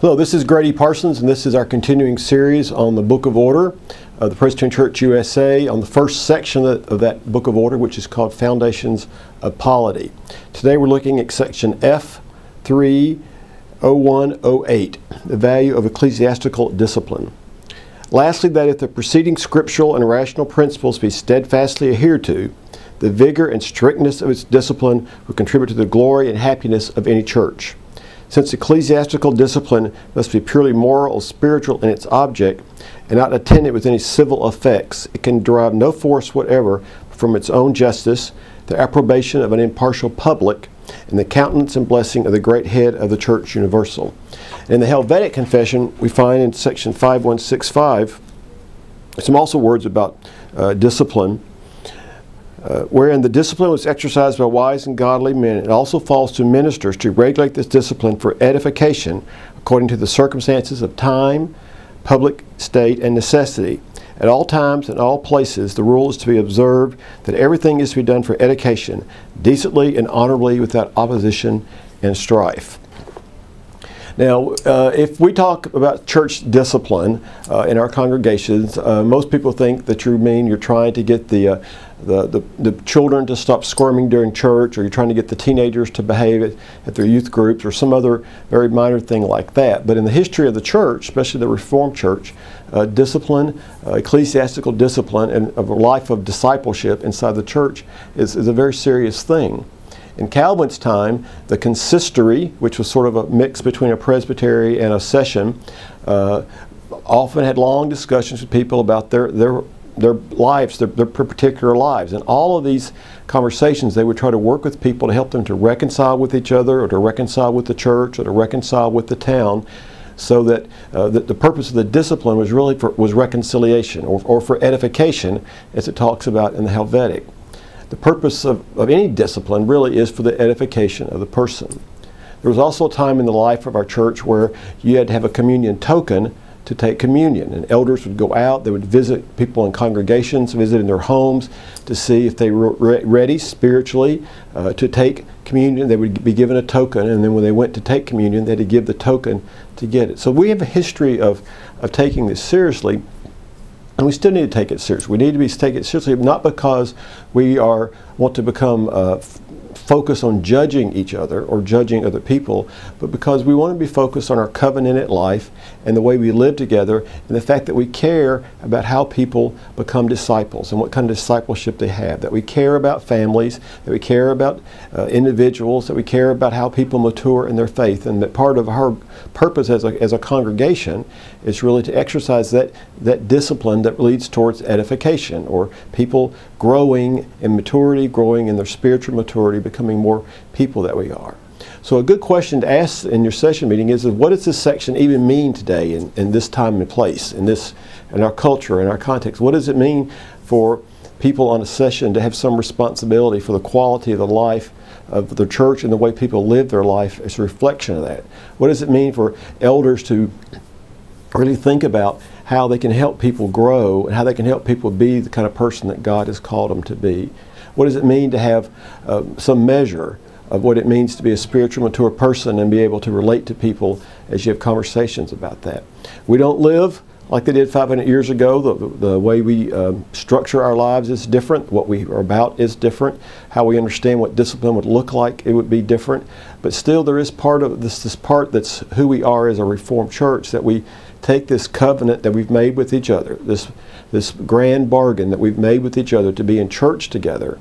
Hello, this is Gradye Parsons, and this is our continuing series on the Book of Order of the Presbyterian Church, U.S.A. on the first section of that Book of Order, which is called Foundations of Polity. Today we're looking at section F3:0108, the value of ecclesiastical discipline. Lastly, that if the preceding scriptural and rational principles be steadfastly adhered to, the vigor and strictness of its discipline will contribute to the glory and happiness of any church. Since ecclesiastical discipline must be purely moral or spiritual in its object and not attended with any civil effects, it can derive no force whatever from its own justice, the approbation of an impartial public, and the countenance and blessing of the great head of the Church Universal. In the Helvetic Confession, we find in section 5165 some also words about discipline, wherein the discipline was exercised by wise and godly men. It also falls to ministers to regulate this discipline for edification according to the circumstances of time, public state, and necessity. At all times and all places, the rule is to be observed that everything is to be done for education, decently and honorably, without opposition and strife. Now, if we talk about church discipline in our congregations, most people think that you mean you're trying to get the children to stop squirming during church, or you're trying to get the teenagers to behave at their youth groups, or some other very minor thing like that. But in the history of the church, especially the Reformed Church, discipline, ecclesiastical discipline, and a life of discipleship inside the church is a very serious thing. In Calvin's time, the consistory, which was sort of a mix between a presbytery and a session, often had long discussions with people about their lives, their particular lives. And all of these conversations, they would try to work with people to help them to reconcile with each other, or to reconcile with the church, or to reconcile with the town, so that the purpose of the discipline was really was reconciliation, or for edification, as it talks about in the Helvetic. The purpose of any discipline really is for the edification of the person. There was also a time in the life of our church where you had to have a communion token to take communion, and elders would go out, they would visit people in congregations, visit in their homes to see if they were ready spiritually to take communion. They would be given a token, and then when they went to take communion, they had to give the token to get it. So we have a history of taking this seriously, and we still need to take it seriously. We need to take it seriously, not because we want to become focused on judging each other or judging other people, but because we want to be focused on our covenanted life and the way we live together, and the fact that we care about how people become disciples and what kind of discipleship they have, that we care about families, that we care about individuals, that we care about how people mature in their faith, and that part of our purpose as a congregation is really to exercise that discipline that leads towards edification, or people growing in maturity, growing in their spiritual maturity, becoming more people that we are. So a good question to ask in your session meeting is what does this section even mean today in this time and place, in our culture, in our context? What does it mean for people on a session to have some responsibility for the quality of the life of the church and the way people live their life as a reflection of that? What does it mean for elders to really think about how they can help people grow and how they can help people be the kind of person that God has called them to be? What does it mean to have some measure of what it means to be a spiritual mature person and be able to relate to people as you have conversations about that? We don't live like they did 500 years ago. The way we structure our lives is different. What we are about is different. How we understand what discipline would look like, it would be different. But still there is part of this part that's who we are as a Reformed church, that we take this covenant that we've made with each other, this grand bargain that we've made with each other to be in church together,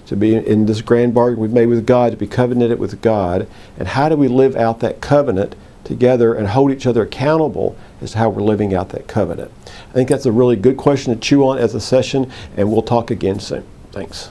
to be in this grand bargain we've made with God, to be covenanted with God, and how do we live out that covenant together and hold each other accountable as to how we're living out that covenant? I think that's a really good question to chew on as a session, and we'll talk again soon. Thanks.